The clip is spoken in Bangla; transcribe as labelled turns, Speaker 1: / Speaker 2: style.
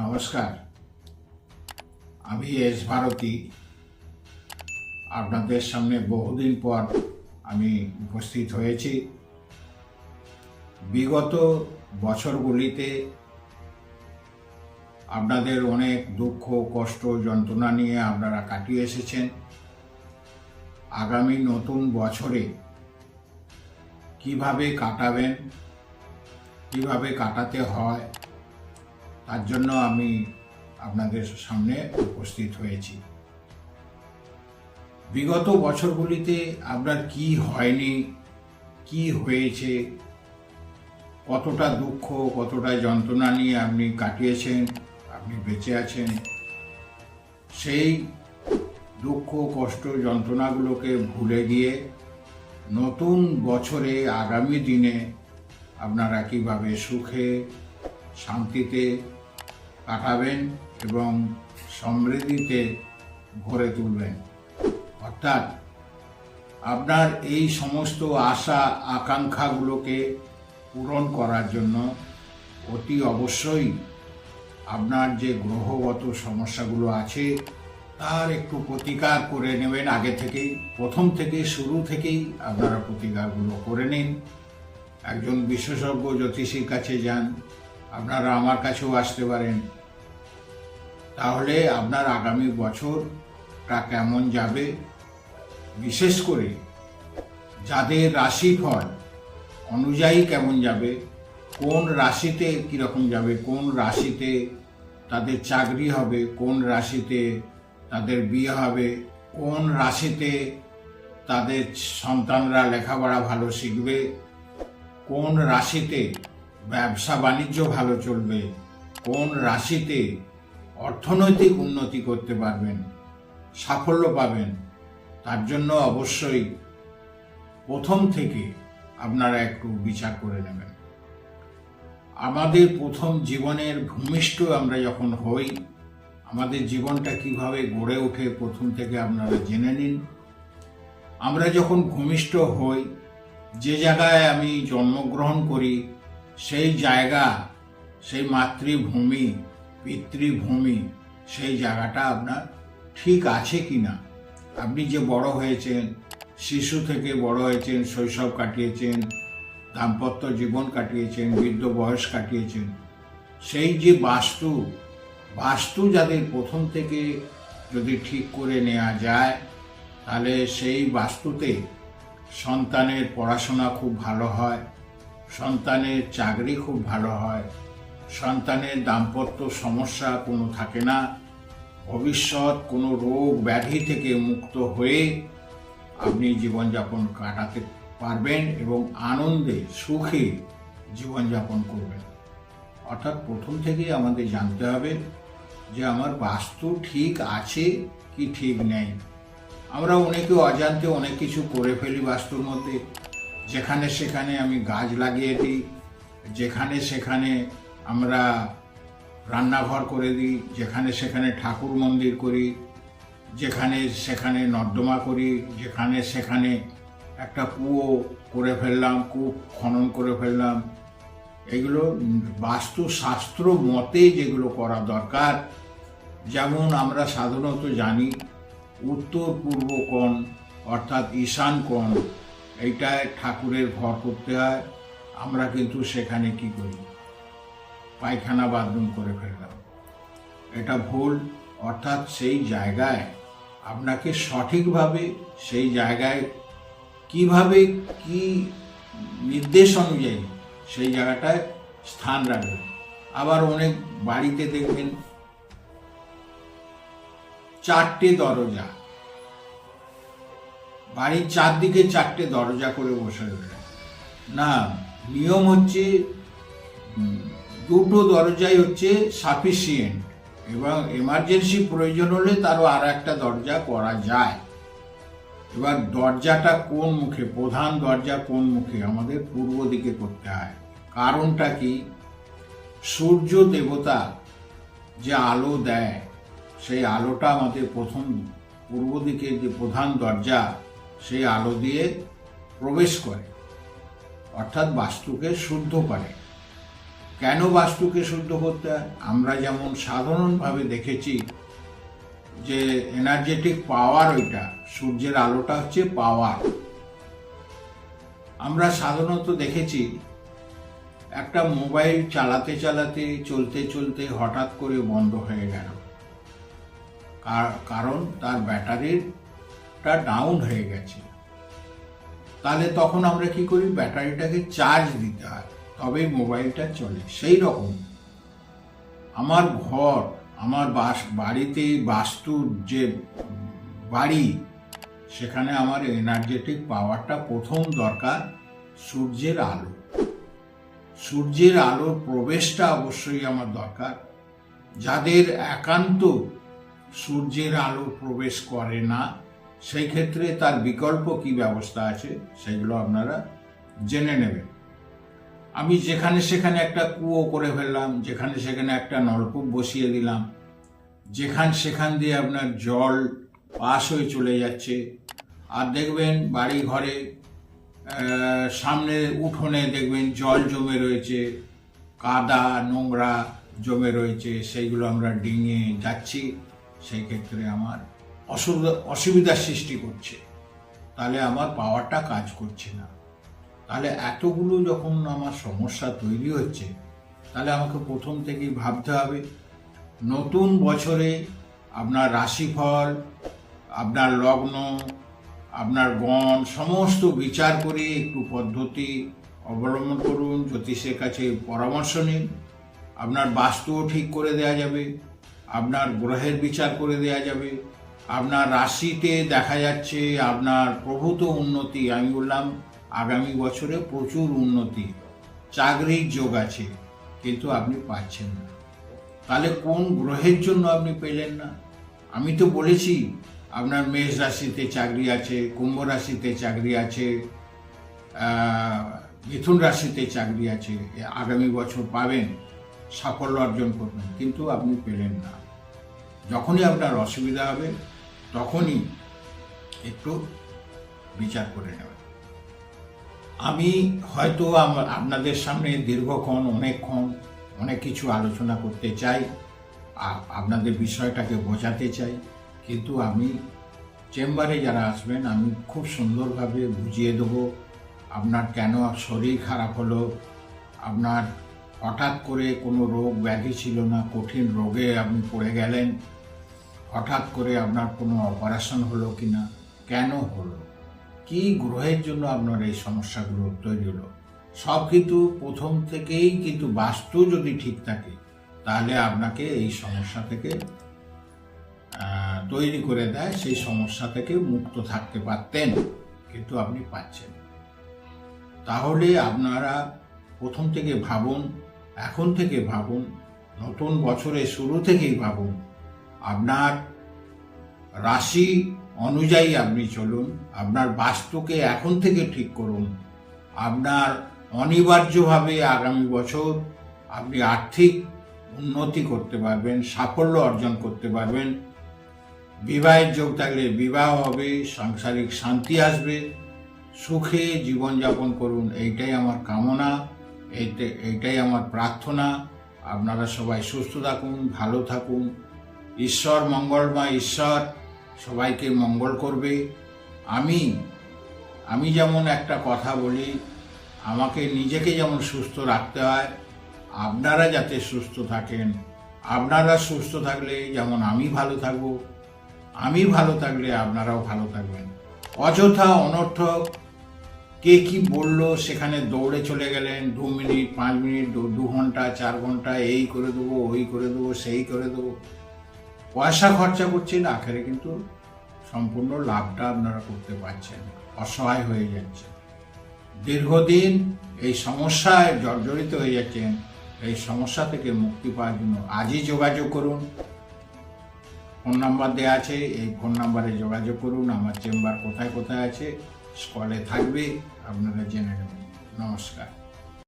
Speaker 1: নমস্কার, আমি এস ভারতী। আপনাদের সামনে বহুদিন পর আমি উপস্থিত হয়েছি। বিগত বছরগুলিতে আপনাদের অনেক দুঃখ, কষ্ট, যন্ত্রণা নিয়ে আপনারা কাটিয়ে এসেছেন। আগামী নতুন বছরে কিভাবে কাটাবেন, কিভাবে কাটাতে হয়, তার জন্য আমি আপনাদের সামনে উপস্থিত হয়েছি। বিগত বছরগুলিতে আপনার কি হয়নি, কি হয়েছে, কতটা দুঃখ, কতটা যন্ত্রণা নিয়ে আপনি কাটিয়েছেন, আপনি বেঁচে আছেন, সেই দুঃখ, কষ্ট, যন্ত্রণাগুলোকে ভুলে গিয়ে নতুন বছরে আগামী দিনে আপনারা কিভাবে সুখে, শান্তিতে কাটাবেন এবং সমৃদ্ধিতে ভরে তুলবেন। অর্থাৎ আপনার এই সমস্ত আশা আকাঙ্ক্ষাগুলোকে পূরণ করার জন্য অতি অবশ্যই আপনার যে গ্রহগত সমস্যাগুলো আছে তার একটু প্রতিকার করে নেবেন। আগে থেকেই, প্রথম থেকে, শুরু থেকেই আপনারা প্রতিকারগুলো করে নিন। একজন বিশেষজ্ঞ জ্যোতিষীর কাছে যান, আপনারা আমার কাছেও আসতে পারেন। তাহলে আপনার আগামী বছরটা কেমন যাবে, বিশেষ করে যাদের রাশিফল অনুযায়ী কেমন যাবে, কোন রাশিতে কীরকম যাবে, কোন রাশিতে তাদের চাকরি হবে, কোন রাশিতে তাদের বিয়ে হবে, কোন রাশিতে তাদের সন্তানরা লেখাপড়া ভালো শিখবে, কোন রাশিতে ব্যবসা বাণিজ্য ভালো চলবে, কোন রাশিতে অর্থনৈতিক উন্নতি করতে পারবেন, সাফল্য পাবেন, তার জন্য অবশ্যই প্রথম থেকে আপনারা একটু বিচার করে নেবেন। আমাদের প্রথম জীবনের ভূমিষ্ঠ আমরা যখন হই, আমাদের জীবনটা কিভাবে গড়ে ওঠে প্রথম থেকে আপনারা জেনে নিন। আমরা যখন ভূমিষ্ঠ হই, যে জায়গায় আমি জন্মগ্রহণ করি সেই জায়গা, সেই মাতৃভূমি, পিতৃভূমি, সেই জায়গাটা আপনার ঠিক আছে কি না। আপনি যে বড় হয়েছেন, শিশু থেকে বড় হয়েছেন, শৈশব কাটিয়েছেন, দাম্পত্য জীবন কাটিয়েছেন, বৃদ্ধ বয়স কাটিয়েছেন, সেই যে বাস্তু যাদের প্রথম থেকে যদি ঠিক করে নেওয়া যায়, তাহলে সেই বাস্তুতে সন্তানের পড়াশোনা খুব ভালো হয়, সন্তানের চাকরি খুব ভালো হয়, সন্তানের দাম্পত্য সমস্যা কোনো থাকে না, ভবিষ্যৎ কোনো রোগ ব্যাধি থেকে মুক্ত হয়ে আপনি জীবনযাপন কাটাতে পারবেন এবং আনন্দে সুখে জীবনযাপন করবেন। অর্থাৎ প্রথম থেকেই আমাদের জানতে হবে যে আমার বাস্তু ঠিক আছে কি ঠিক নেই। আমরা অনেকে অজান্তে অনেক কিছু করে ফেলি বাস্তুর মধ্যে। যেখানে সেখানে আমি গাছ লাগিয়ে দিই, যেখানে সেখানে আমরা রান্নাঘর করে দিই, যেখানে সেখানে ঠাকুর মন্দির করি, যেখানে সেখানে নর্দমা করি, যেখানে সেখানে একটা কুয়ো করে ফেললাম, কূপ খনন করে ফেললাম। এগুলো বাস্তুশাস্ত্র মতে যেগুলো করা দরকার, যেমন আমরা সাধারণত জানি উত্তর পূর্ব কোণ অর্থাৎ ঈশান কোণ, এইটায় ঠাকুরের ঘর করতে হয়। আমরা কিন্তু সেখানে কি করি, পায়খানা বাথরুম করে ফেললাম। এটা ভুল। অর্থাৎ সেই জায়গায় আপনাকে সঠিকভাবে সেই জায়গায় কিভাবে কি নির্দেশ অনুযায়ী সেই জায়গাটায় স্থান রাখবেন। আবার অনেক বাড়িতে দেখবেন 4টে দরজা, বাড়ির চারদিকে 4টে দরজা করে বসে রয়েছে। না, নিয়ম হচ্ছে 2টো দরজাই হচ্ছে সাফিসিয়েন্ট, এবং এমার্জেন্সি প্রয়োজন হলে তারও আর একটা দরজা করা যায়। এবার দরজাটা কোন মুখে, প্রধান দরজা কোন মুখে, আমাদের পূর্ব দিকে করতে হয়। কারণটা কি, সূর্য দেবতা যে আলো দেয়, সেই আলোটা আমাদের প্রথম পূর্ব দিকে যে প্রধান দরজা, সেই আলো দিয়ে প্রবেশ করে, অর্থাৎ বাস্তুকে শুদ্ধ করে। কেন বাস্তুকে শুদ্ধ করতে হয়? আমরা যেমন সাধারণভাবে দেখেছি যে এনার্জেটিক পাওয়ার, ওইটা সূর্যের আলোটা হচ্ছে পাওয়ার। আমরা সাধারণত দেখেছি একটা মোবাইল চালাতে চালাতে চলতে চলতে হঠাৎ করে বন্ধ হয়ে গেল, কারণ তার ব্যাটারিটা ডাউন হয়ে গেছে। তাহলে তখন আমরা কি করি? ব্যাটারিটাকে চার্জ দিতে হয়, তবেই মোবাইলটা চলে। সেই রকম আমার ঘর, আমার বাড়িতে বাস্তুর যে বাড়ি, সেখানে আমার এনার্জেটিক পাওয়ারটা প্রথম দরকার সূর্যের আলো। সূর্যের আলোর প্রবেশটা অবশ্যই আমার দরকার। যাদের একান্ত সূর্যের আলো প্রবেশ করে না, সেই ক্ষেত্রে তার বিকল্প কি ব্যবস্থা আছে সেগুলো আপনারা জেনে নেবেন। আমি যেখানে সেখানে একটা কুয়ো করে ফেললাম, যেখানে সেখানে একটা নলকূপ বসিয়ে দিলাম, সেখান দিয়ে আপনার জল পাস হয়ে চলে যাচ্ছে। আর দেখবেন বাড়ি ঘরে সামনে উঠোনে দেখবেন জল জমে রয়েছে, কাদা নোংরা জমে রয়েছে, সেইগুলো আমরা ডিঙে যাচ্ছি, সেই ক্ষেত্রে আমার অসুবিধার সৃষ্টি করছে। তাহলে আমার পাওয়ারটা কাজ করছে না। তাহলে এতগুলো যখন আমার সমস্যা তৈরি হচ্ছে, তাহলে আমাকে প্রথম থেকেই ভাবতে হবে নতুন বছরে আপনার রাশিফল, আপনার লগ্ন, আপনার গণ সমস্ত বিচার করে একটু পদ্ধতি অবলম্বন করুন, জ্যোতিষের কাছে পরামর্শ নিন। আপনার বাস্তুও ঠিক করে দেয়া যাবে, আপনার গ্রহের বিচার করে দেয়া যাবে। আপনার রাশিতে দেখা যাচ্ছে আপনার প্রভূত উন্নতি, আমি বললাম আগামী বছরে প্রচুর উন্নতি, চাকরির যোগ আছে, কিন্তু আপনি পাচ্ছেন না। তাহলে কোন গ্রহের জন্য আপনি পেলেন না? আমি তো বলেছি আপনার মেষ রাশিতে চাকরি আছে, কুম্ভ রাশিতে চাকরি আছে, মিথুন রাশিতে চাকরি আছে, আগামী বছর পাবেন, সাফল্য অর্জন করবেন, কিন্তু আপনি পেলেন না। যখনই আপনার অসুবিধা হবে তখনই একটু বিচার করে নেবেন। আমি হয়তো আপনাদের সামনে দীর্ঘক্ষণ অনেক কিছু আলোচনা করতে চাই, আপনাদের বিষয়টাকে বোঝাতে চাই, কিন্তু আমি চেম্বারে যারা আসবেন আমি খুব সুন্দরভাবে বুঝিয়ে দেবো আপনার কেন শরীর খারাপ হলো, আপনার হঠাৎ করে কোনো রোগ ব্যাধি ছিল না, কঠিন রোগে আপনি পড়ে গেলেন, হঠাৎ করে আপনার কোনো অপারেশন হলো কি না, কেন হলো, কি গ্রহের জন্য আপনার এই সমস্যাগুলো তৈরি হলো, সব কিন্তু প্রথম থেকেই কিন্তু বাস্তু যদি ঠিক থাকে তাহলে আপনাকে এই সমস্যা থেকে তৈরি করে দেয়, সেই সমস্যা থেকে মুক্ত থাকতে পারতেন, কিন্তু আপনি পাচ্ছেন। তাহলে আপনারা প্রথম থেকে ভাবুন, এখন থেকে ভাবুন, নতুন বছরের শুরু থেকেই ভাবুন, আপনার রাশি অনুযায়ী আপনি চলুন, আপনার বাস্তুকে এখন থেকে ঠিক করুন। আপনার অনিবার্যভাবে আগামী বছর আপনি আর্থিক উন্নতি করতে পারবেন, সাফল্য অর্জন করতে পারবেন, বিবাহের যোগ থাকলে বিবাহ হবে, সাংসারিক শান্তি আসবে, সুখে জীবনযাপন করুন, এইটাই আমার কামনা, এইটাই আমার প্রার্থনা। আপনারা সবাই সুস্থ থাকুন, ভালো থাকুন, ঈশ্বর মঙ্গলময়, ঈশ্বর সবাইকে মঙ্গল করবে। আমি যেমন একটা কথা বলি, আমাকে নিজেকে যেমন সুস্থ রাখতে হয়, আপনারা যাতে সুস্থ থাকেন, আপনারা সুস্থ থাকলে যেমন আমি ভালো থাকবো, আমি ভালো থাকলে আপনারাও ভালো থাকবেন। অযথা অনর্থক কে কি বললো সেখানে দৌড়ে চলে গেলেন, 2 মিনিট 5 মিনিট 2 ঘন্টা 4 ঘন্টা, এই করে দেবো, ওই করে দেবো, সেই করে দেবো, পয়সা খরচা করছেন, আখেরে কিন্তু সম্পূর্ণ লাভটা আপনারা করতে পারছেন, অসহায় হয়ে যাচ্ছে, দীর্ঘদিন এই সমস্যায় জর্জরিত হয়ে যাচ্ছেন। এই সমস্যা থেকে মুক্তি পাওয়ার জন্য আজই যোগাযোগ করুন, ফোন নাম্বার দেওয়া আছে, এই ফোন নাম্বারে যোগাযোগ করুন। আমার চেম্বার কোথায় কোথায় আছে স্ক্রলে থাকবে, আপনারা জেনে নেবেন। নমস্কার।